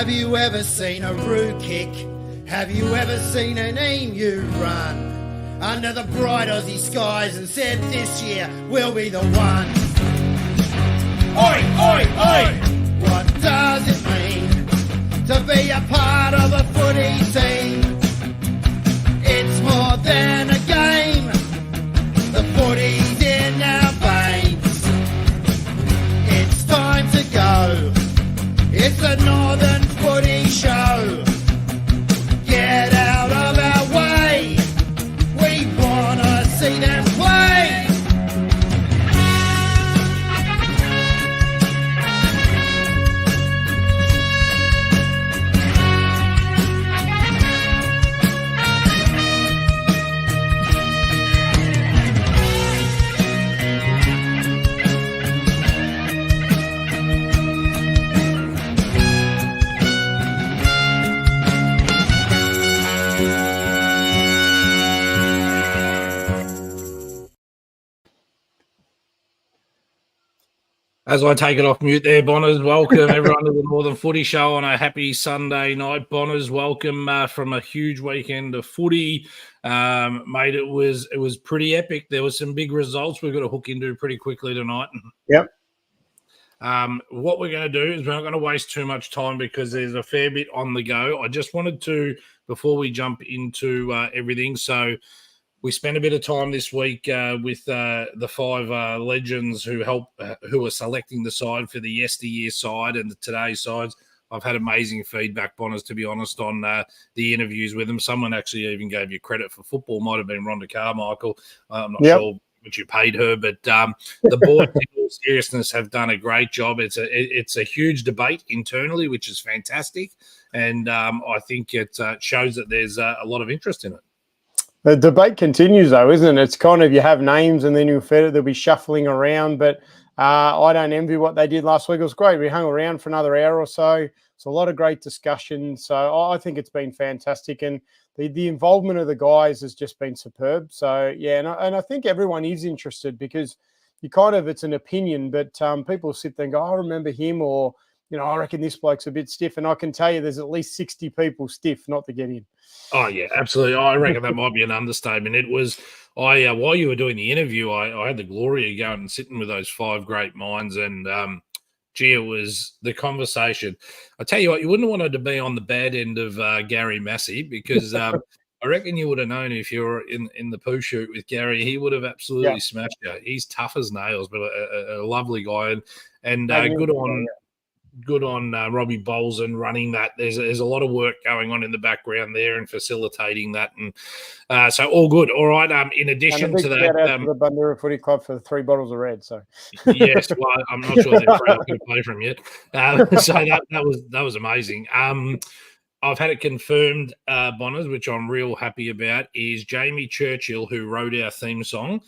Have you ever seen a roo kick? Have you ever seen an emu run under the bright Aussie skies and said this year will be the one? Oi, oi, oi! What does it mean to be a part of a footy team? It's more than a game. The footy's in our veins. It's time to go. It's the Northern Footy Show. Get out of our way. We wanna see them play. As I take it off mute there, Bonners, welcome everyone to the Northern Footy Show on a happy Sunday night. Bonners, welcome from a huge weekend of footy. Mate, it was pretty epic. There were some big results we've got to hook into pretty quickly tonight. Yep. What we're going to do is we're not going to waste too much time because there's a fair bit on the go. I just wanted to, before we jump into everything, so we spent a bit of time this week with the five legends who are selecting the side for the yesteryear side and the today's sides. I've had amazing feedback, Bonners, to be honest, on the interviews with them. Someone actually even gave you credit for football. Might have been Rhonda Carmichael. I'm not sure what you paid her, but the board, in all seriousness, have done a great job. It's a huge debate internally, which is fantastic, and I think it shows that there's a lot of interest in it. The debate continues, though, isn't it? It's kind of you have names and then they'll be shuffling around. But I don't envy what they did last week. It was great. We hung around for another hour or so. It's a lot of great discussion. So I think it's been fantastic. And the involvement of the guys has just been superb. So, yeah, and I think everyone is interested because it's an opinion, but people sit there and go, I remember him, or, I reckon this bloke's a bit stiff. And I can tell you there's at least 60 people stiff not to get in. Oh, yeah, absolutely. I reckon that might be an understatement. It was, while you were doing the interview, I had the glory of going and sitting with those five great minds, and it was the conversation. I tell you what, you wouldn't have wanted to be on the bad end of Gary Massey because I reckon you would have known if you were in the poo shoot with Gary, he would have absolutely smashed you. He's tough as nails, but a lovely guy, and good on Robbie Bolson running that. There's a lot of work going on in the background there and facilitating that, and so all good. All right. In addition to that, shout out to the Bundoora Footy Club for the 3 bottles of red. So yes, well, I'm not sure they're free. I couldn't play from yet. So that was amazing. I've had it confirmed, Bonners, which I'm real happy about, is Jamie Churchill, who wrote our theme song,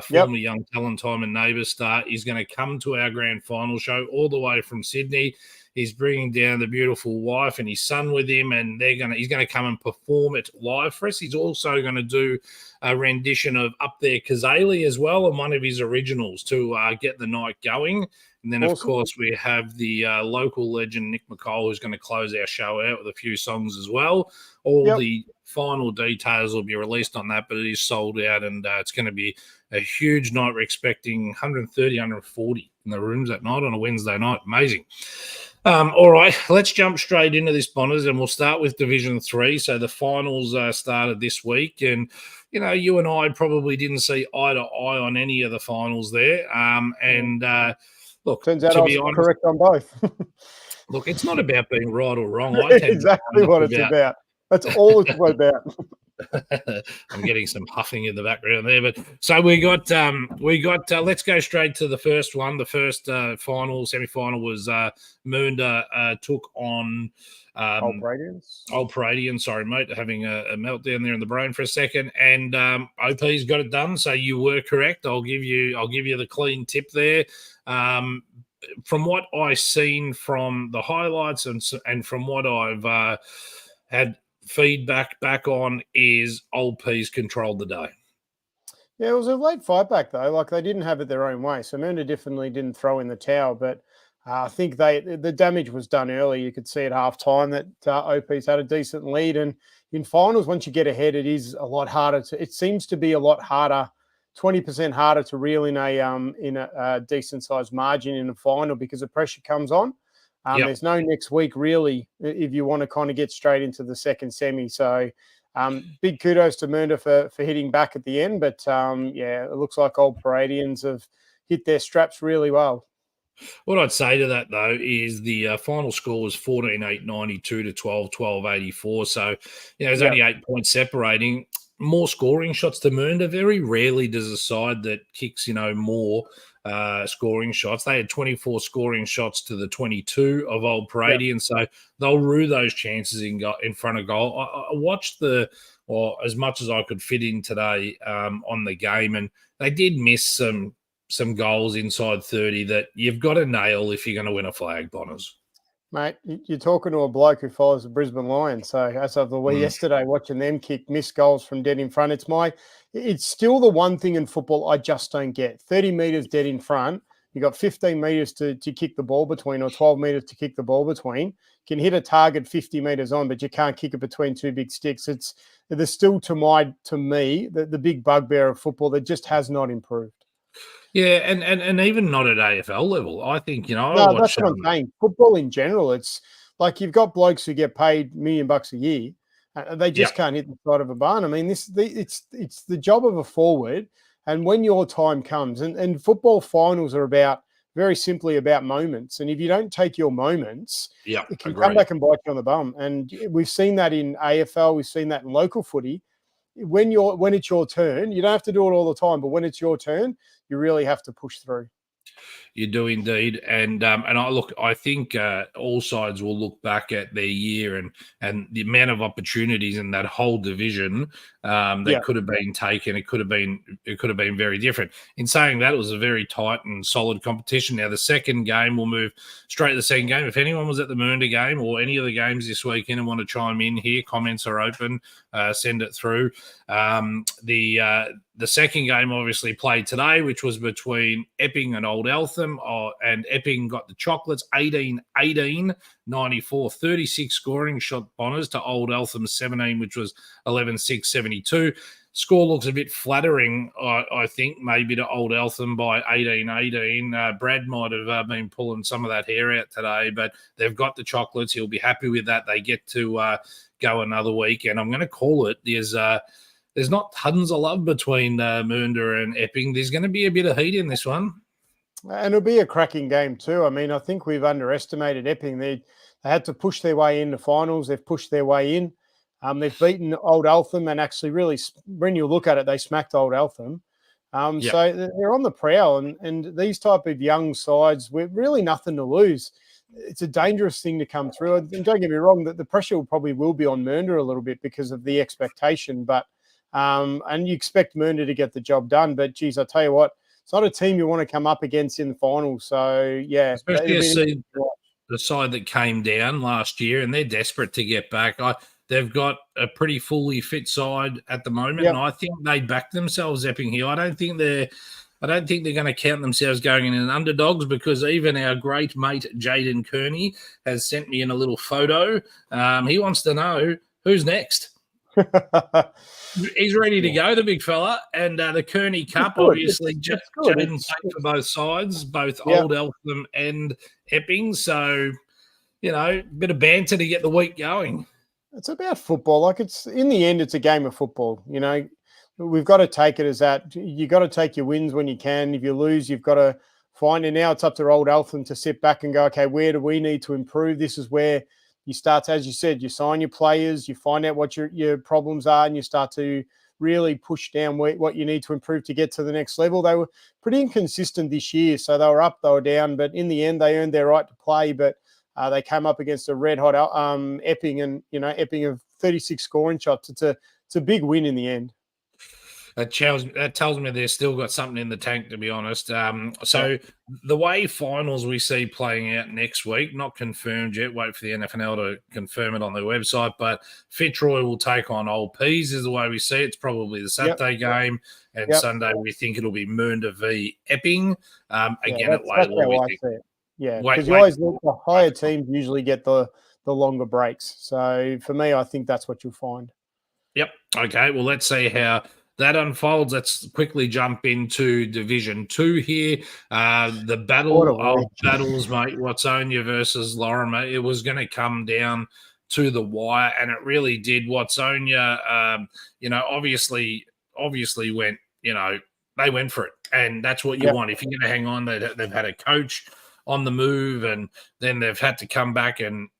former Young Talent Time and Neighbour star, is going to come to our grand final show all the way from Sydney. He's bringing down the beautiful wife and his son with him, and he's going to come and perform it live for us. He's also going to do a rendition of Up There Kazali as well, and one of his originals to get the night going. And then, of course, we have the local legend, Nick McCall, who's going to close our show out with a few songs as well. All the final details will be released on that, but it is sold out, and it's going to be a huge night. We're expecting 130, 140 in the rooms that night on a Wednesday night. Amazing. All right, let's jump straight into this, Bonners, and we'll start with Division 3. So the finals started this week, and, you and I probably didn't see eye to eye on any of the finals there. Look, turns out I was correct on both. Look, it's not about being right or wrong. Exactly what it's about. That's all it's about. I'm getting some huffing in the background there, but so we got. Let's go straight to the first one. The first semi-final was Moonda took on Old Paradians. Sorry, mate, having a meltdown there in the brain for a second. And OP's got it done. So you were correct. I'll give you the clean tip there. From what I've seen from the highlights and from what I've had feedback back on, is Old P's controlled the day. Yeah, it was a late fight back though. Like, they didn't have it their own way. So Moonda definitely didn't throw in the towel, but I think the damage was done early. You could see at half time that OP's had a decent lead. And in finals, once you get ahead, it is a lot harder. It seems to be a lot harder, 20% harder to reel in a decent sized margin in a final because the pressure comes on. There's no next week really if you want to kind of get straight into the second semi. So big kudos to Mernda for hitting back at the end. But it looks like old Paradians have hit their straps really well. What I'd say to that, though, is the final score was 14-8-92 to 12-12-84. So, there's only 8 points separating. More scoring shots to Mernda. Very rarely does a side that kicks, more scoring shots. They had 24 scoring shots to the 22 of Old Paradian. So they'll rue those chances in front of goal. I watched as much as I could fit in today on the game, and they did miss some goals inside 30 that you've got to nail if you're going to win a flag, Bonners. Mate, you're talking to a bloke who follows the Brisbane Lions. So as of the week yesterday, watching them kick missed goals from dead in front, it's still the one thing in football I just don't get. 30 metres dead in front, you got 15 metres to kick the ball between or 12 metres to kick the ball between. You can hit a target 50 metres on, but you can't kick it between two big sticks. There's still, to me, the big bugbear of football that just has not improved. Yeah, and even not at AFL level. I think, No, that's what I'm saying. Football in general, it's like you've got blokes who get paid $1 million a year. They just can't hit the side of a barn. I mean, it's the job of a forward. And when your time comes, and football finals are very simply about moments. And if you don't take your moments, it can come back and bite you on the bum. And we've seen that in AFL. We've seen that in local footy. When it's your turn, you don't have to do it all the time, but when it's your turn, you really have to push through. You do indeed, and I think all sides will look back at their year and the amount of opportunities in that whole division that could have been taken. It could have been very different. In saying that, it was a very tight and solid competition. Now the second game, we'll move straight to the second game. If anyone was at the Mernda game or any of the games this weekend and want to chime in here, comments are open. Send it through. The second game obviously played today, which was between Epping and Old Eltham, and Epping got the chocolates 18-18, 94, 36 scoring shot Bonners to Old Eltham 17, which was 11-6, 72. Score looks a bit flattering, I think, maybe to Old Eltham by 18-18. Brad might have been pulling some of that hair out today, but they've got the chocolates. He'll be happy with that. They get to go another week, and I'm going to call it. There's not tons of love between Mernda and Epping. There's going to be a bit of heat in this one. And it'll be a cracking game too. I mean, I think we've underestimated Epping. They had to push their way in the finals. They've pushed their way in. They've beaten Old Eltham, and actually really, when you look at it, they smacked Old Eltham. So they're on the prowl, and these type of young sides, we're really nothing to lose. It's a dangerous thing to come through. And don't get me wrong, that the pressure will be on Mernda a little bit because of the expectation, but and you expect Mernda to get the job done. But geez, I tell you what, it's not a team you want to come up against in the finals. So yeah, especially the side that came down last year, and they're desperate to get back. They've got a pretty fully fit side at the moment, and I think they back themselves Epping here. I don't think they're going to count themselves going in as underdogs, because even our great mate Jaden Kearney has sent me in a little photo. He wants to know who's next. He's ready to go, the big fella. And the Kearney Cup, obviously, just Jaden played for both sides, both Old Eltham and Epping. So, bit of banter to get the week going. It's about football. Like, it's in the end, it's a game of football. We've got to take it as that. You've got to take your wins when you can. If you lose, you've got to find it. Now it's up to Old Eltham to sit back and go, okay, where do we need to improve? This is where you start, as you said, you sign your players, you find out what your problems are, and you start to really push down what you need to improve to get to the next level. They were pretty inconsistent this year, so they were up, they were down, but in the end, they earned their right to play. But they came up against a red-hot Epping, and Epping of 36 scoring shots. It's a big win in the end. That tells me they've still got something in the tank, to be honest. So the way finals we see playing out next week, not confirmed yet. Wait for the NFNL to confirm it on their website. But Fitzroy will take on Old Peas is the way we see it. It's probably the Saturday game. And Sunday we think it'll be Mernda v Epping. Again, at Laylaw, we think Yeah, Wait, because you wait. always look, the higher teams usually get the longer breaks. So for me, I think that's what you'll find. Yep. Okay. Well, let's see how that unfolds. Let's quickly jump into Division 2 here. The What a battle of week. battles, mate. Watsonia versus Lorimer. It was going to come down to the wire, and it really did. Watsonia, obviously went, they went for it, and that's what you want. If you're going to hang on, they've had a coach on the move, and then they've had to come back and,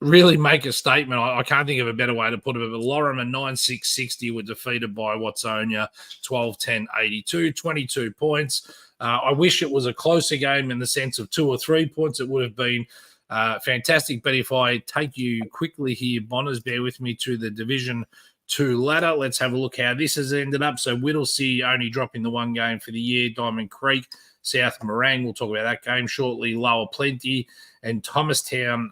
really make a statement. I can't think of a better way to put it, but Lorimer 9-6-60 were defeated by Watsonia 12-10-82, 22 points. I wish it was a closer game in the sense of 2 or 3 points. It would have been fantastic. But if I take you quickly here, Bonners, bear with me, to the Division 2 ladder. Let's have a look how this has ended up. So Whittlesea only dropping the one game for the year. Diamond Creek, South Morang, we'll talk about that game shortly. Lower Plenty and Thomastown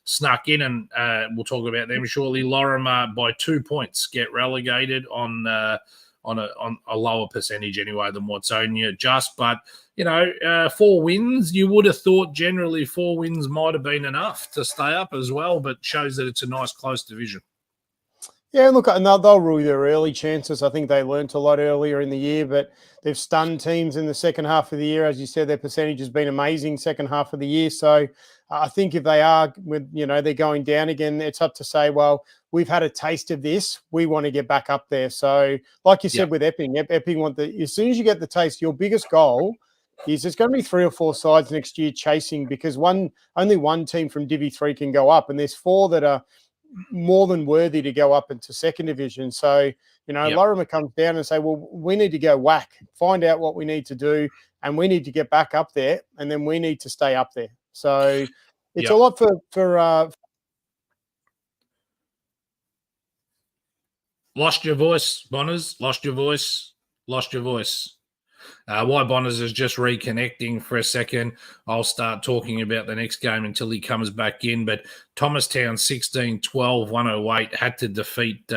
snuck in, and we'll talk about them shortly. Lorimer by 2 points get relegated on a lower percentage anyway than Watsonia just. But, 4 wins, you would have thought generally 4 wins might have been enough to stay up as well, but shows that it's a nice close division. Yeah, look, and they'll rule their early chances. I think they learnt a lot earlier in the year, but they've stunned teams in the second half of the year. As you said, their percentage has been amazing second half of the year. So I think if they are, they're going down again, it's up to say, well, we've had a taste of this. We want to get back up there. So like you said with Epping, Epping as soon as you get the taste, your biggest goal is there's going to be 3 or 4 sides next year chasing, because only one team from Divi 3 can go up, and there's 4 that are more than worthy to go up into second division. So, Lorimer comes down and say, well, we need to go whack, find out what we need to do, and we need to get back up there, and then we need to stay up there. So it's a lot for Lost your voice, Bonners. Lost your voice. Why Bonners is just reconnecting for a second. I'll start talking about the next game until he comes back in. But Thomastown 16-12, 108 had to defeat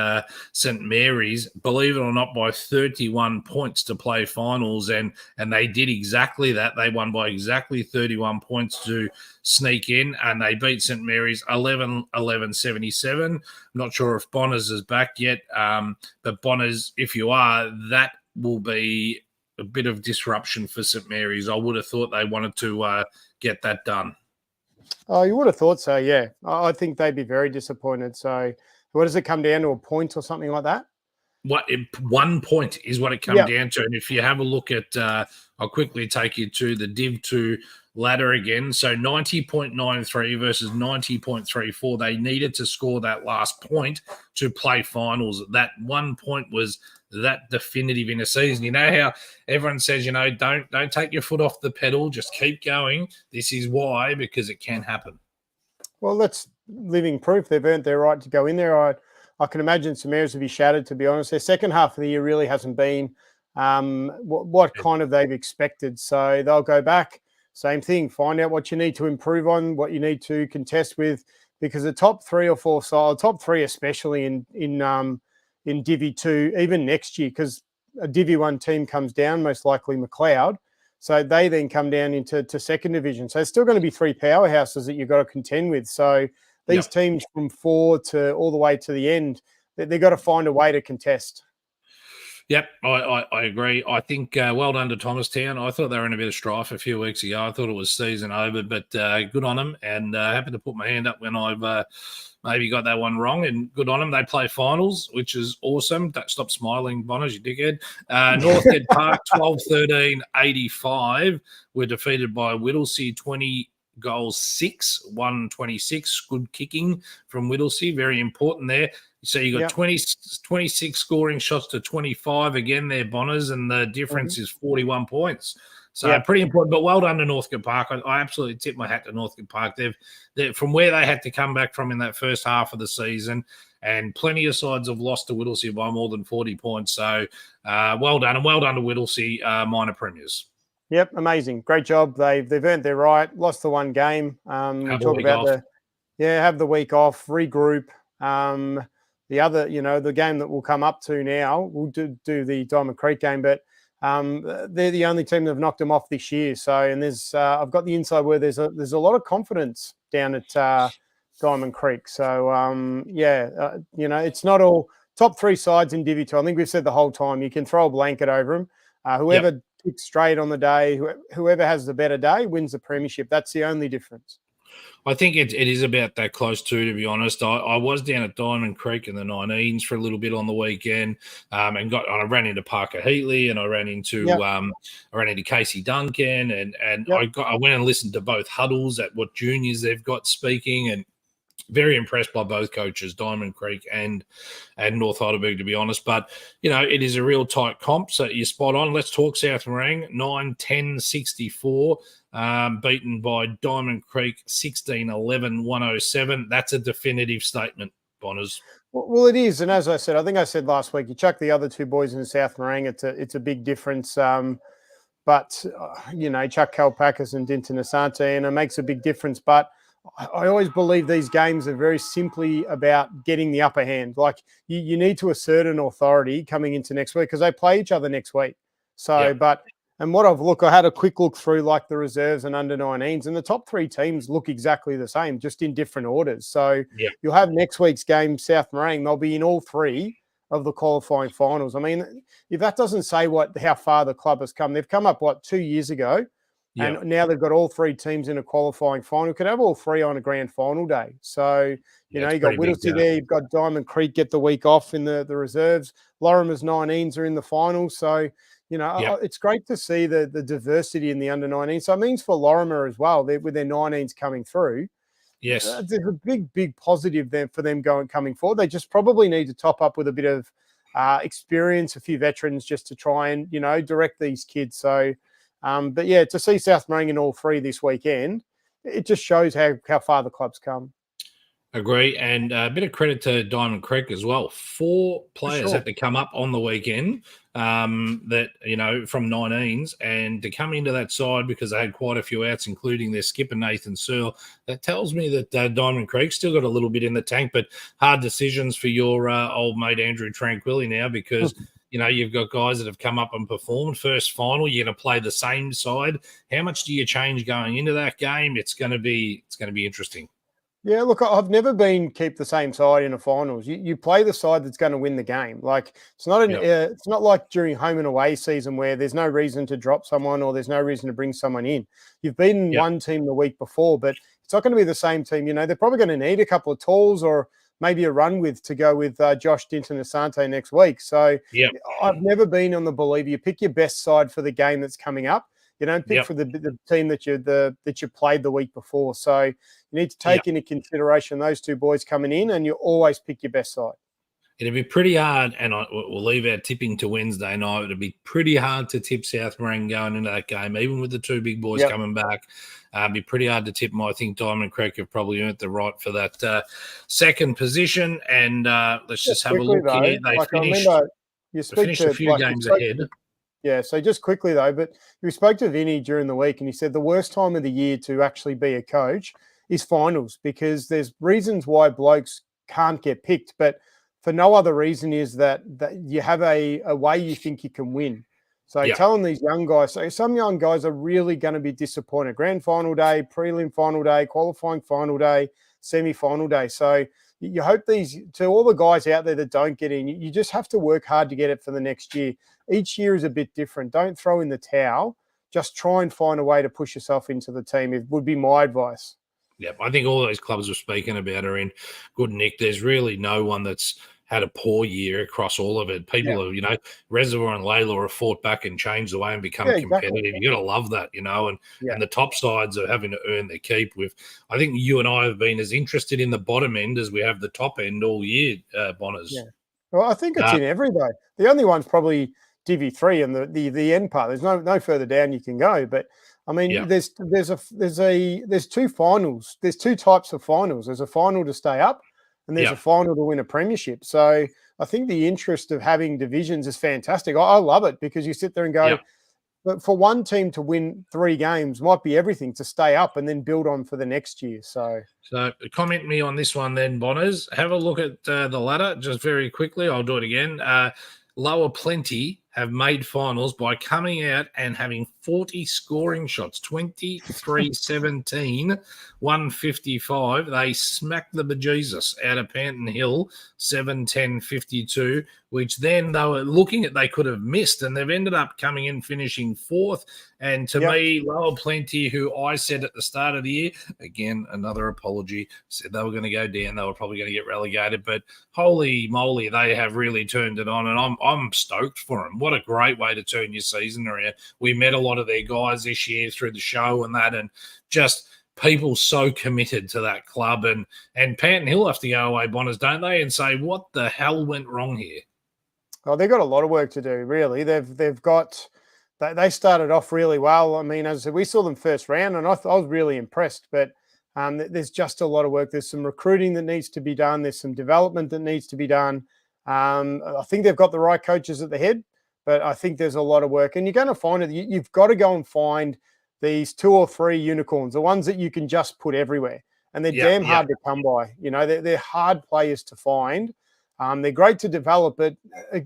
St Mary's, believe it or not, by 31 points to play finals. And they did exactly that. They won by exactly 31 points to sneak in, and they beat St Mary's 11-77. I'm not sure if Bonners is back yet. But Bonners, if you are, that will be a bit of disruption for St Mary's. I would have thought they wanted to get that done. Oh, you would have thought so, yeah. I think they'd be very disappointed. So what does it come down to, a point or something like that? 1 point is what it comes down to. And if you have a look at, I'll quickly take you to the Div 2 ladder again. So 90.93 versus 90.34. They needed to score that last point to play finals. That 1 point was that definitive in a season. You know how everyone says, don't take your foot off the pedal, just keep going. This is why, because it can happen. Well, that's living proof. They've earned their right to go in there. I can imagine St Mary's will be shattered, to be honest. Their second half of the year really hasn't been what kind of they've expected. So they'll go back, same thing, find out what you need to improve on, what you need to contest with, because the top 3 or 4 sides, top 3 especially in Divi 2, even next year, because a Divi 1 team comes down, most likely McLeod. So they then come down into second division. So it's still going to be 3 powerhouses that you've got to contend with. So these teams from 4 to all the way to the end, they've got to find a way to contest. Yep, I agree. I think well done to Thomastown. I thought they were in a bit of strife a few weeks ago. I thought it was season over, but good on them. And happy to put my hand up when I've maybe got that one wrong. And good on them. They play finals, which is awesome. Don't stop smiling, Bonners, you dickhead. Northgate Park 12-13-85 were defeated by Whittlesea 20 goals 6, 126. Good kicking from Whittlesea. Very important there. So you got 26 scoring shots to 25 again there, Bonners, and the difference is 41 points. So pretty important, but well done to Northcote Park. I absolutely tip my hat to Northcote Park. They've from where they had to come back from in that first half of the season, and plenty of sides have lost to Whittlesea by more than 40 points. So well done, and well done to Whittlesea minor premiers. Yep, amazing. Great job. They've earned their right, lost the one game. We talk about have the week off, regroup. The other, the game that we'll come up to now, we'll do the Diamond Creek game, but they're the only team that have knocked them off this year. So, and there's I've got the inside where there's a lot of confidence down at Diamond Creek. So, it's not all top three sides in Divi 2. I think we've said the whole time you can throw a blanket over them. Whoever picks straight on the day, whoever has the better day wins the premiership. That's the only difference. I think it is about that close too, to be honest. I was down at Diamond Creek in the 19s for a little bit on the weekend, and I ran into Parker Heatley, and I ran into Casey Duncan, and I went and listened to both huddles at what juniors they've got speaking, and very impressed by both coaches, Diamond Creek and North Heidelberg, to be honest. But, it is a real tight comp, so you're spot on. Let's talk South Morang, 9-10-64, beaten by Diamond Creek, 16-11-107. That's a definitive statement, Bonners. Well, it is. And as I said, I think I said last week, you chuck the other two boys in South Morang, it's a big difference. But chuck Kalpakas and Dinton Asante, and it makes a big difference. But I always believe these games are very simply about getting the upper hand. Like you need to assert an authority coming into next week because they play each other next week. So, I had a quick look through like the reserves and under 19s, and the top three teams look exactly the same, just in different orders. So you'll have next week's game, South Morang, they'll be in all three of the qualifying finals. I mean, if that doesn't say how far the club has come, they've come up 2 years ago. And now they've got all three teams in a qualifying final. Could have all three on a grand final day. So, you got Whittlesey there. You've got Diamond Creek get the week off in the reserves. Lorimer's 19s are in the final. So, it's great to see the diversity in the under 19s. So it means for Lorimer as well, with their 19s coming through. Yes. There's a big positive there for them coming forward. They just probably need to top up with a bit of experience, a few veterans just to try and, direct these kids. So, to see South Morang in all three this weekend, it just shows how far the club's come. Agree. And a bit of credit to Diamond Creek as well. 4 players had to come up on the weekend from 19s, and to come into that side because they had quite a few outs, including their skipper, Nathan Searle. That tells me that Diamond Creek still got a little bit in the tank, but hard decisions for your old mate, Andrew Tranquilli, now because you've got guys that have come up and performed. First final, you're going to play the same side. How much do you change going into that game? It's going to be interesting. Yeah, look, I've never been keep the same side in a finals. You play the side that's going to win the game. Like it's not it's not like during home and away season where there's no reason to drop someone or there's no reason to bring someone in. You've beaten one team the week before, but it's not going to be the same team. They're probably going to need a couple of tools or maybe a run to go with Josh Dinton Asante next week. So I've never been on the belief you pick your best side for the game that's coming up. You don't pick for the team that you played the week before. So you need to take into consideration those two boys coming in, and you always pick your best side. It'd be pretty hard, and we'll leave our tipping to Wednesday night. It'd be pretty hard to tip South Morang going into that game, even with the two big boys coming back. It'd be pretty hard to tip them. I think Diamond Creek have probably earned the right for that second position. And let's just have a look here. They finished a few games ahead. Yeah, so just quickly though, but we spoke to Vinny during the week and he said the worst time of the year to actually be a coach is finals because there's reasons why blokes can't get picked, but for no other reason is that you have a way you think you can win. So telling these young guys, so some young guys are really going to be disappointed. Grand final day, prelim final day, qualifying final day, semi-final day. So you hope to all the guys out there that don't get in, you just have to work hard to get it for the next year. Each year is a bit different. Don't throw in the towel. Just try and find a way to push yourself into the team. It would be my advice. Yeah, I think all those clubs we're speaking about are in good nick. There's really no one that's had a poor year across all of it. People have, Reservoir and Layla have fought back and changed the way and become competitive. Exactly. You got to love that, and the top sides are having to earn their keep. I think you and I have been as interested in the bottom end as we have the top end all year, Bonners. Yeah. Well, I think it's in every day. The only one's probably Divi 3 and the end part. There's no further down you can go. But I mean, there's two finals. There's two types of finals. There's a final to stay up, and there's a final to win a premiership. So I think the interest of having divisions is fantastic. I love it because you sit there and go, but for one team to win 3 games might be everything to stay up and then build on for the next year. So comment me on this one then, Bonners. Have a look at the ladder just very quickly. I'll do it again. Lower Plenty have made finals by coming out and having 40 scoring shots, 23-17, 155. They smacked the bejesus out of Panton Hill, 7-10-52, which then they were looking at they could have missed, and they've ended up coming in finishing fourth. And to me, Lower Plenty, who I said at the start of the year, again, another apology, said they were going to go down, they were probably going to get relegated, but holy moly, they have really turned it on, and I'm stoked for them. What a great way to turn your season around. We met a lot of their guys this year through the show and that, and just people so committed to that club. And Panton Hill have to go away, Bonners, don't they, and say, what the hell went wrong here? Oh, they've got a lot of work to do, really. They've got... They started off really well. I mean, as I said, we saw them first round, and I was really impressed. But there's just a lot of work. There's some recruiting that needs to be done. There's some development that needs to be done. I think they've got the right coaches at the head, but I think there's a lot of work. And you're going to find it. You've got to go and find these 2 or 3 unicorns, the ones that you can just put everywhere. And they're damn hard to come by. You know, they're hard players to find. They're great to develop, but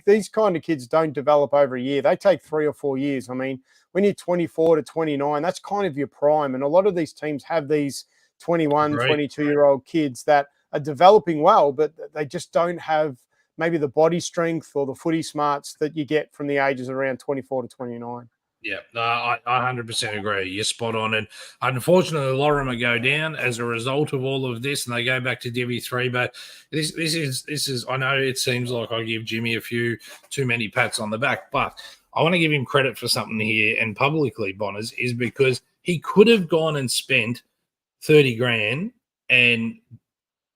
these kind of kids don't develop over a year. They take 3 or 4 years. I mean, when you're 24 to 29, that's kind of your prime. And a lot of these teams have these 21, 22-year-old kids that are developing well, but they just don't have maybe the body strength or the footy smarts that you get from the ages around 24 to 29. Yeah, no, I 100% agree. You're spot on. And unfortunately, Lorima go down as a result of all of this, and they go back to Divi 3. But this is. I know it seems like I give Jimmy a few too many pats on the back, but I want to give him credit for something here, and publicly, Bonners, is because he could have gone and spent 30 grand and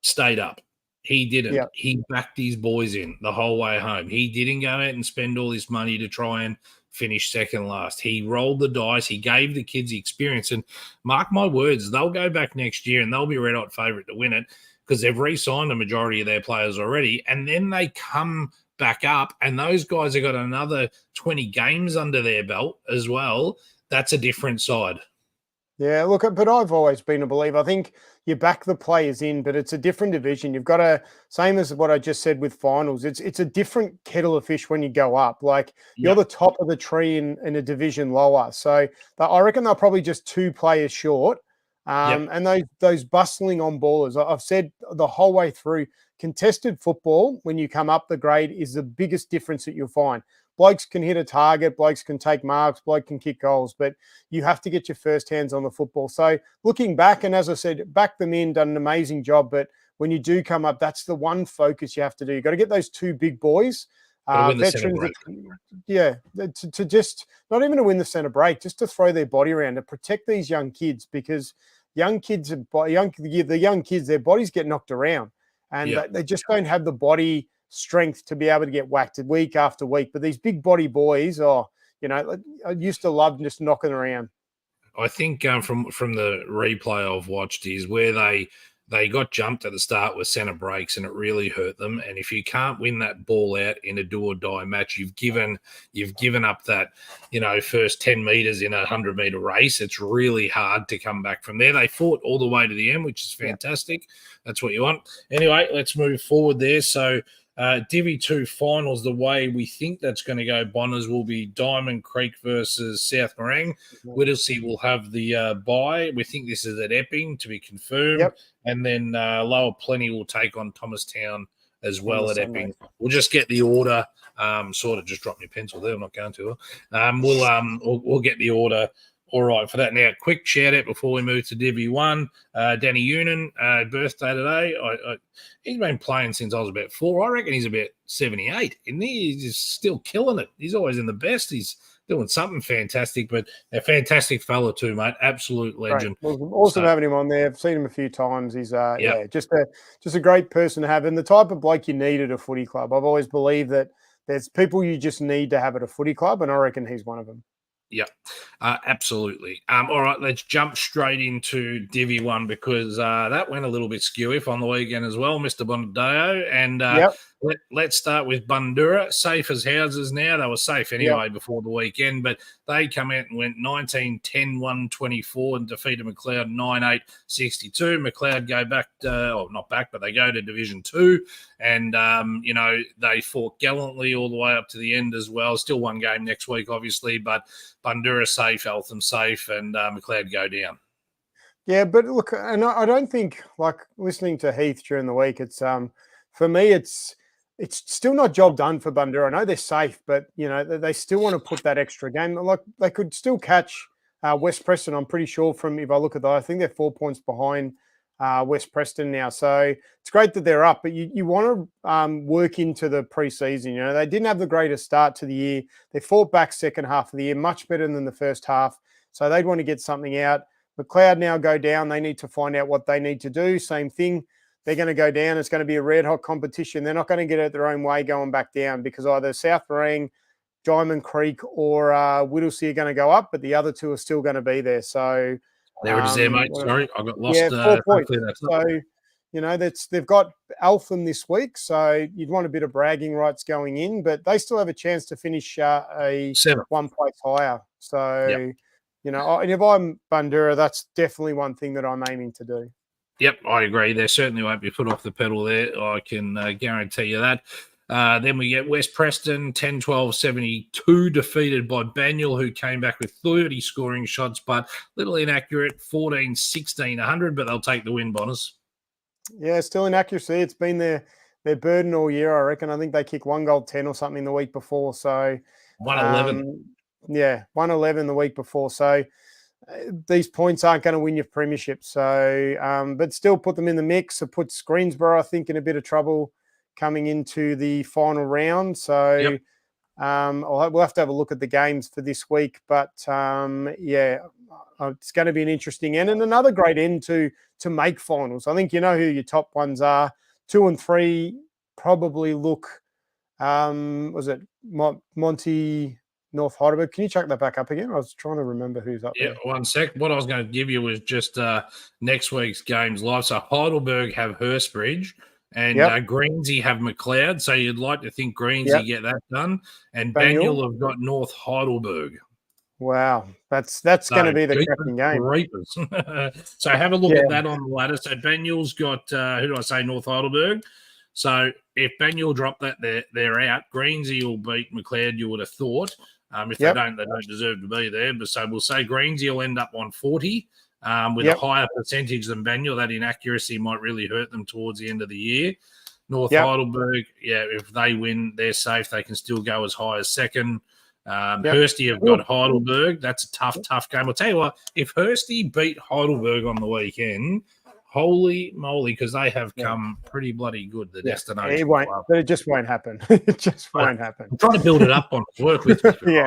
stayed up. He didn't. Yep. He backed his boys in the whole way home. He didn't go out and spend all this money to try and finish second last. He rolled the dice. He gave the kids the experience. And mark my words, they'll go back next year and they'll be red-hot favourite to win it because they've re-signed a majority of their players already. And then they come back up, and those guys have got another 20 games under their belt as well. That's a different side. Yeah, look, but I've always been a believer. I think you back the players in, but it's a different division. You've got to, same as what I just said with finals, it's a different kettle of fish when you go up. Like you're the top of the tree in a division lower. So I reckon they're probably just 2 players short. And those bustling on ballers, I've said the whole way through, contested football, when you come up the grade, is the biggest difference that you'll find. Blokes can hit a target, blokes can take marks, blokes can kick goals, but you have to get your first hands on the football. So looking back, and as I said, back them in, done an amazing job, but when you do come up, that's the one focus you have to do. You've got to get those 2 big boys, veterans, to just, not even to win the centre break, just to throw their body around, to protect these young kids, because the young kids, their bodies get knocked around, and they just don't have the body strength to be able to get whacked week after week. But these big body boys, I used to love just knocking around. I think from the replay I've watched is where they got jumped at the start with centre breaks, and it really hurt them. And if you can't win that ball out in a do or die match, you've given up that first 10 metres in a 100-metre race. It's really hard to come back from there. They fought all the way to the end, which is fantastic. That's what you want. Anyway, let's move forward there. So Divi 2 finals, the way we think that's going to go, Bonners, will be Diamond Creek versus South Morang. Whittlesea will have the bye. We think this is at Epping, to be confirmed. Yep. And then Lower Plenty will take on Thomastown as well at Epping. We'll just get the order. Sort of just drop my pencil there. I'm not going to. We'll get the order. All right, for that. Now, quick shout-out before we move to Divi 1. Danny Unan, birthday today. He's been playing since I was about 4. I reckon he's about 78. And he's just still killing it. He's always in the best. He's doing something fantastic, but a fantastic fella too, mate. Absolute legend. Awesome having him on there. I've seen him a few times. He's just a great person to have, and the type of bloke you need at a footy club. I've always believed that there's people you just need to have at a footy club, and I reckon he's one of them. Yeah, absolutely. All right, let's jump straight into Divi 1 because that went a little bit skewy on the weekend as well, Mr. Bondadeo. And Let's start with Bundoora. Safe as houses now. They were safe anyway before the weekend, but they come out and went 19-10-1-24 and defeated McLeod 9-8-62. McLeod go back, not back, but they go to Division 2, and, they fought gallantly all the way up to the end as well. Still one game next week, obviously, but Bundoora safe, Eltham safe, and McLeod go down. Yeah, but look, and I don't think, like, listening to Heath during the week, it's for me, it's still not job done for Bundoora. I know they're safe, but, they still want to put that extra game. Like, they could still catch West Preston, I'm pretty sure, from, if I look at that, I think they're 4 points behind West Preston now. So it's great that they're up, but you want to work into the preseason. They didn't have the greatest start to the year. They fought back second half of the year, much better than the first half. So they'd want to get something out. McLeod now go down. They need to find out what they need to do. Same thing. They're going to go down. It's going to be a red-hot competition. They're not going to get it their own way going back down because either South Marang, Diamond Creek, or Whittlesea are going to go up, but the other two are still going to be there. So there it is there, mate. Sorry, I got lost. Yeah, 4 points. So, they've got Eltham this week, so you'd want a bit of bragging rights going in, but they still have a chance to finish one place higher. So, and if I'm Bundoora, that's definitely one thing that I'm aiming to do. Yep, I agree. They certainly won't be put off the pedal there. I can guarantee you that. Then we get West Preston, 10-12-72, defeated by Banyule, who came back with 30 scoring shots, but little inaccurate, 14-16-100, but they'll take the win, Bonners. Yeah, still inaccuracy. It's been their burden all year, I reckon. I think they kicked 1 goal 10 or something the week before. So 111. 111 the week before. So these points aren't going to win your premiership. So, but still put them in the mix. It puts Greensborough, I think, in a bit of trouble coming into the final round. So we'll have to have a look at the games for this week. But it's going to be an interesting end and another great end to make finals. I think you know who your top ones are. 2 and 3 probably look. Was it Monty? North Heidelberg. Can you chuck that back up again? I was trying to remember who's up there. Yeah, 1 sec. What I was going to give you was just next week's games live. So Heidelberg have Hurstbridge and Greensey have McLeod. So you'd like to think Greensey get that done. And Banyule have got North Heidelberg. Wow. That's going to be the cracking game. So have a look at that on the ladder. So Banyule's got, North Heidelberg. So if Banyule drop that, they're out. Greensey will beat McLeod, you would have thought. If they don't deserve to be there. But so we'll say Greensey will end up on 40 with a higher percentage than Banyule. That inaccuracy might really hurt them towards the end of the year. North Heidelberg, if they win, they're safe. They can still go as high as second. Hursty have got Heidelberg. That's a tough game. I'll tell you what, if Hursty beat Heidelberg on the weekend, holy moly, because they have come pretty bloody good, the destination. It just won't happen. It just won't happen. I'm trying to build it up on work with me.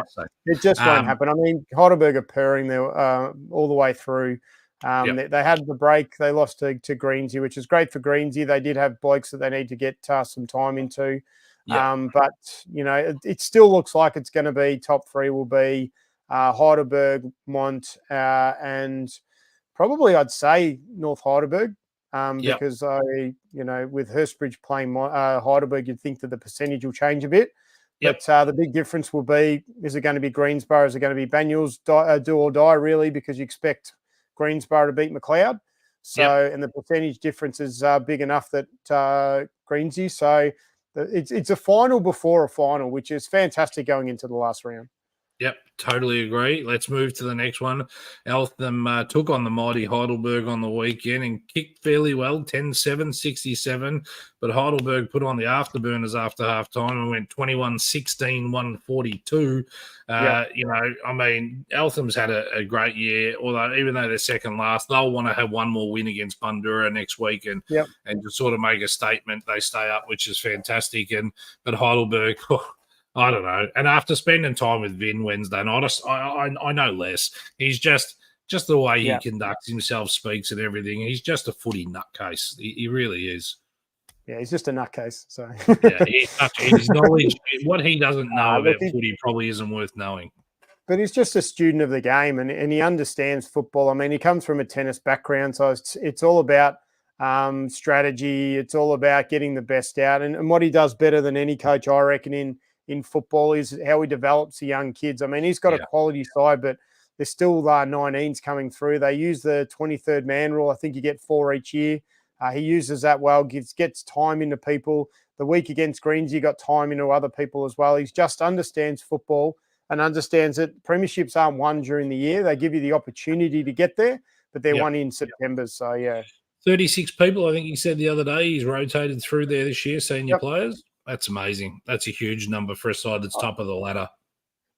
It just won't happen. I mean, Heidelberg are purring there all the way through. They had the break. They lost to Greensey, which is great for Greensey. They did have blokes that they need to get some time into. But, it still looks like it's going to be top 3 will be Heidelberg, Mont, and probably I'd say North Heidelberg because with Hurstbridge playing Heidelberg, you'd think that the percentage will change a bit. But the big difference will be, is it going to be Greensborough? Is it going to be Banyule's do or die, really, because you expect Greensborough to beat McLeod? So, and the percentage difference is big enough that Greensey. So it's a final before a final, which is fantastic going into the last round. Yep, totally agree. Let's move to the next one. Eltham took on the mighty Heidelberg on the weekend and kicked fairly well, 10-7-67. But Heidelberg put on the afterburners after half-time and went 21-16-142. Eltham's had a great year, although even though they're second last, they'll want to have one more win against Bundoora next week and to sort of make a statement. They stay up, which is fantastic. But Heidelberg... I don't know. And after spending time with Vin Wednesday night, I know less. He's just the way he conducts himself, speaks and everything. He's just a footy nutcase. He really is. Yeah, he's just a nutcase. So his knowledge, what he doesn't know about footy probably isn't worth knowing. But he's just a student of the game and he understands football. I mean, he comes from a tennis background, so it's all about strategy. It's all about getting the best out. And what he does better than any coach, I reckon, in football is how he develops the young kids. I mean, he's got a quality side, but there's still 19s coming through. They use the 23rd man rule. I think you get 4 each year. He uses that well, gets time into people. The week against Greens, he got time into other people as well. He just understands football and understands that premierships aren't won during the year. They give you the opportunity to get there, but they're won in September. So, yeah. 36 people, I think he said the other day, he's rotated through there this year, senior players. That's amazing. That's a huge number for a side that's top of the ladder.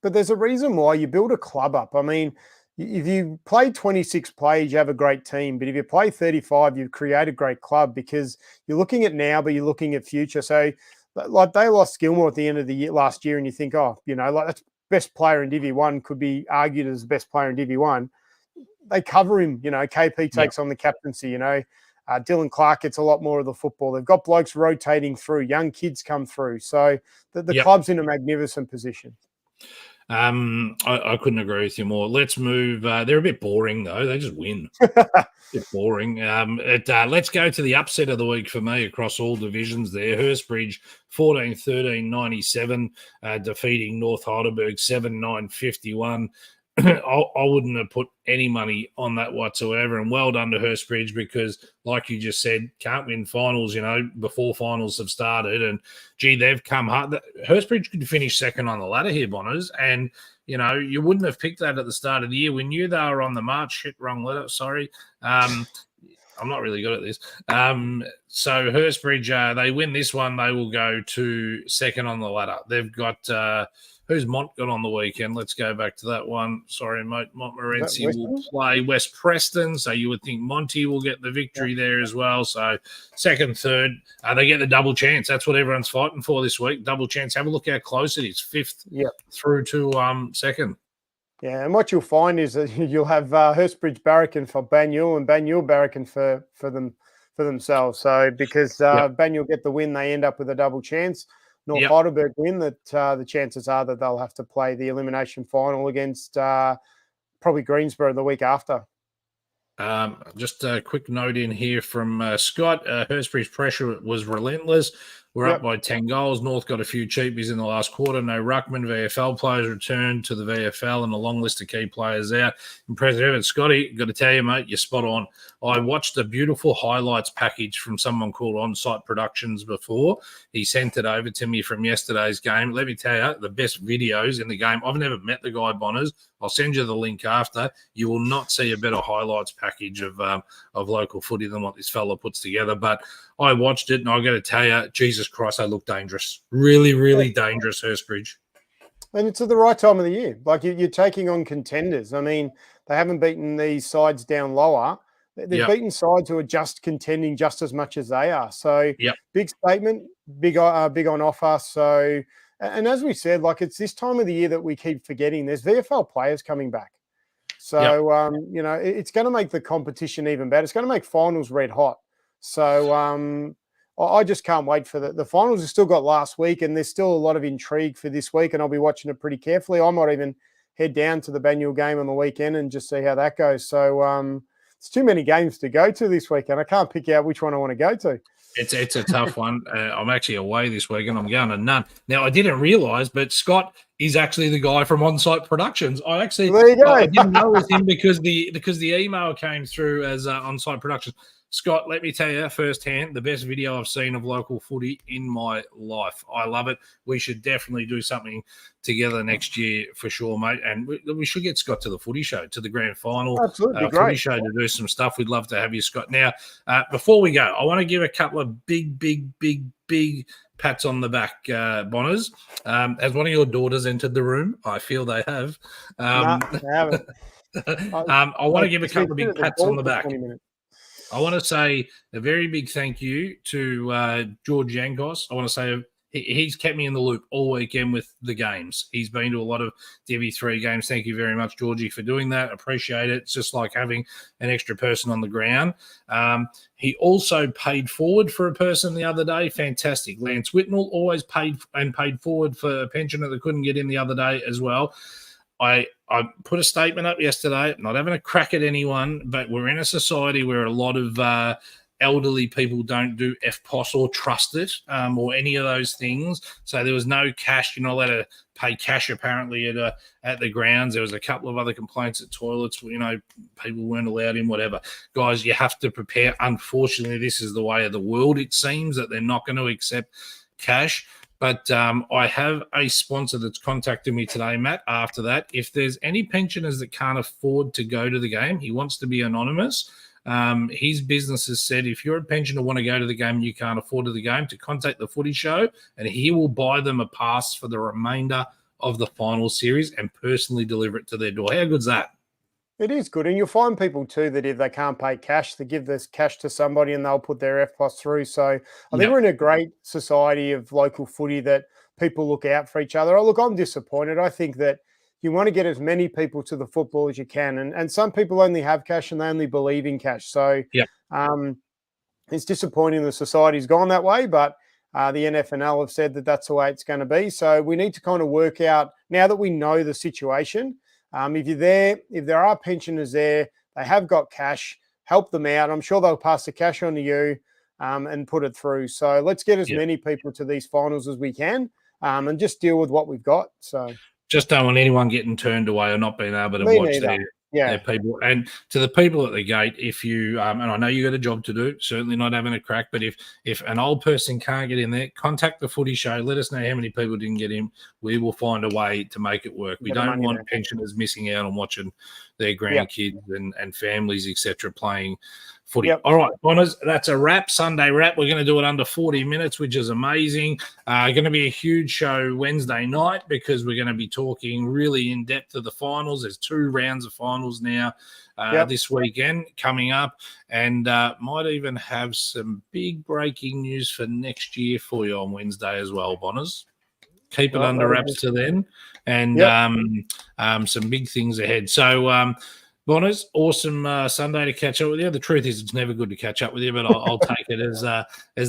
But there's a reason why you build a club up. I mean, if you play 26 players, you have a great team. But if you play 35, you create a great club because you're looking at now, but you're looking at future. So, like, they lost Gilmore at the end of the year last year, and you think, that's best player in Div 1, could be argued as the best player in Div 1. They cover him. KP takes on the captaincy. Dylan Clark gets a lot more of the football. They've got blokes rotating through. Young kids come through. So the club's in a magnificent position. I couldn't agree with you more. Let's move. They're a bit boring, though. They just win. A bit boring. Let's go to the upset of the week for me across all divisions there. Hurstbridge 14-13-97, defeating North Heidelberg 7-9-51. I wouldn't have put any money on that whatsoever. And well done to Hurstbridge because, like you just said, can't win finals, before finals have started. And, gee, they've come hard. Hurstbridge could finish second on the ladder here, Bonners. And, you wouldn't have picked that at the start of the year. We knew they were on the march. Shit, wrong letter, sorry. I'm not really good at this. So Hurstbridge, they win this one. They will go to second on the ladder. They've got who's Mont got on the weekend? Let's go back to that one. Sorry, mate. Montmorency will play West Preston. So you would think Monty will get the victory there as well. So second, third, they get the double chance. That's what everyone's fighting for this week. Double chance. Have a look how close it is. Fifth through to second. Yeah, and what you'll find is that you'll have Hurstbridge barracking for Banyule and Banyule barracking for themselves. So because Banyule get the win, they end up with a double chance. North Heidelberg win, that the chances are that they'll have to play the elimination final against probably Greensboro the week after. Just a quick note in here from Scott. Hurstbridge's pressure was relentless. We're up by 10 goals. North got a few cheapies in the last quarter. No ruckman. VFL players returned to the VFL and a long list of key players out. Impressive effort. Scotty, got to tell you, mate, you're spot on. I watched a beautiful highlights package from someone called On-Site Productions before. He sent it over to me from yesterday's game. Let me tell you, the best videos in the game. I've never met the guy, Bonners. I'll send you the link after. You will not see a better highlights package of local footy than what this fella puts together. But I watched it, and I got to tell you, Jesus Christ, they look dangerous. Really, really dangerous, Hurstbridge. And it's at the right time of the year. Like, you're taking on contenders. I mean, they haven't beaten these sides down lower. They've beaten sides who are just contending just as much as they are. So, big statement, big on offer. So, and as we said, like, it's this time of the year that we keep forgetting there's VFL players coming back. So, it's going to make the competition even better. It's going to make finals red hot. So, I just can't wait for the finals. We've still got last week, and there's still a lot of intrigue for this week, and I'll be watching it pretty carefully. I might even head down to the Banyule game on the weekend and just see how that goes. So, it's too many games to go to this weekend. I can't pick out which one I want to go to. It's a tough one. I'm actually away this weekend. I'm going to none. Now, I didn't realise, but Scott is actually the guy from On-Site Productions. There you go. I didn't know it was him because the email came through as On-Site Productions. Scott, let me tell you firsthand, the best video I've seen of local footy in my life. I love it. We should definitely do something together next year for sure, mate. And we should get Scott to the footy show, to the grand final. Absolutely, footy show to do some stuff. We'd love to have you, Scott. Now, before we go, I want to give a couple of big pats on the back, Bonners. Has one of your daughters entered the room? I feel they have. No, they haven't. I want to give a couple of big pats on the back. I want to say a very big thank you to George Yankos. I want to say he's kept me in the loop all weekend with the games. He's been to a lot of Div 3 games. Thank you very much, Georgie, for doing that. Appreciate it. It's just like having an extra person on the ground. He also paid forward for a person the other day. Fantastic. Lance Whitnell always paid forward for a pensioner that couldn't get in the other day as well. I put a statement up yesterday, not having a crack at anyone, but we're in a society where a lot of elderly people don't do FPOS or trust it or any of those things. So there was no cash. You're not allowed to pay cash apparently at the grounds. There was a couple of other complaints at toilets. People weren't allowed in, whatever. Guys, you have to prepare. Unfortunately, this is the way of the world. It seems that they're not going to accept cash. But I have a sponsor that's contacted me today, Matt, after that. If there's any pensioners that can't afford to go to the game, he wants to be anonymous. His business has said if you're a pensioner want to go to the game and you can't afford to the game, to contact the Footy Show, and he will buy them a pass for the remainder of the final series and personally deliver it to their door. How good's that? It is good. And you'll find people too that if they can't pay cash, they give this cash to somebody and they'll put their FPOS through. So I think we're in a great society of local footy that people look out for each other. Oh, look, I'm disappointed. I think that you want to get as many people to the football as you can. And some people only have cash and they only believe in cash. So it's disappointing the society's gone that way, but the NFNL have said that that's the way it's going to be. So we need to kind of work out, now that we know the situation, if you're there, if there are pensioners there, they have got cash, help them out. I'm sure they'll pass the cash on to you and put it through. So let's get as many people to these finals as we can and just deal with what we've got. So just don't want anyone getting turned away or not being able to watch their people. And to the people at the gate, if you and I know you got a job to do, certainly not having a crack, but if an old person can't get in there, contact the Footy Show. Let us know how many people didn't get in. We will find a way to make it work. We don't want pensioners missing out on watching their grandkids and families, etc., playing footy. All right, Bonners, that's a wrap. Sunday wrap. We're going to do it under 40 minutes, which is amazing. Going to be a huge show Wednesday night because we're going to be talking really in depth of the finals. There's 2 rounds of finals now this weekend coming up, and might even have some big breaking news for next year for you on Wednesday as well, Bonners. Keep it under wraps to then, and some big things ahead. So, Bonners, awesome Sunday to catch up with you. The truth is, it's never good to catch up with you, but I'll take it as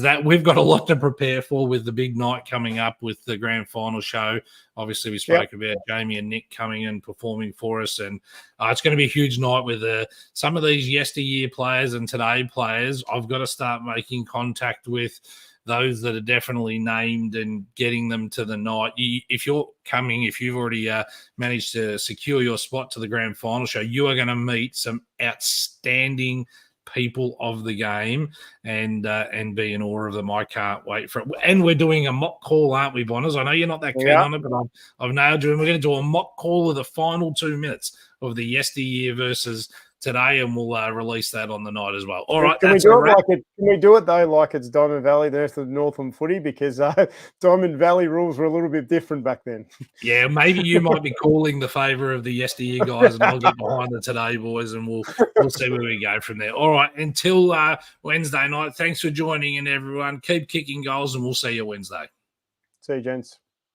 that. We've got a lot to prepare for with the big night coming up with the grand final show. Obviously, we spoke about Jamie and Nick coming and performing for us, and it's going to be a huge night with some of these yesteryear players and today players. I've got to start making contact with those that are definitely named and getting them to the night. If you're coming, if you've already managed to secure your spot to the grand final show, you are going to meet some outstanding people of the game and be in awe of them. I can't wait for it. And we're doing a mock call, aren't we, Bonners? I know you're not that keen on it, but I've nailed you. And we're going to do a mock call of the final 2 minutes of the yesteryear versus today, and we'll release that on the night as well. All right, can we do it though like it's Diamond Valley, the rest of Northern footy, because Diamond Valley rules were a little bit different back then. Yeah, maybe you might be calling the favour of the yesteryear guys, and I'll get behind the today boys, and we'll see where we go from there. All right, until Wednesday night. Thanks for joining in, everyone. Keep kicking goals, and we'll see you Wednesday. See you, gents.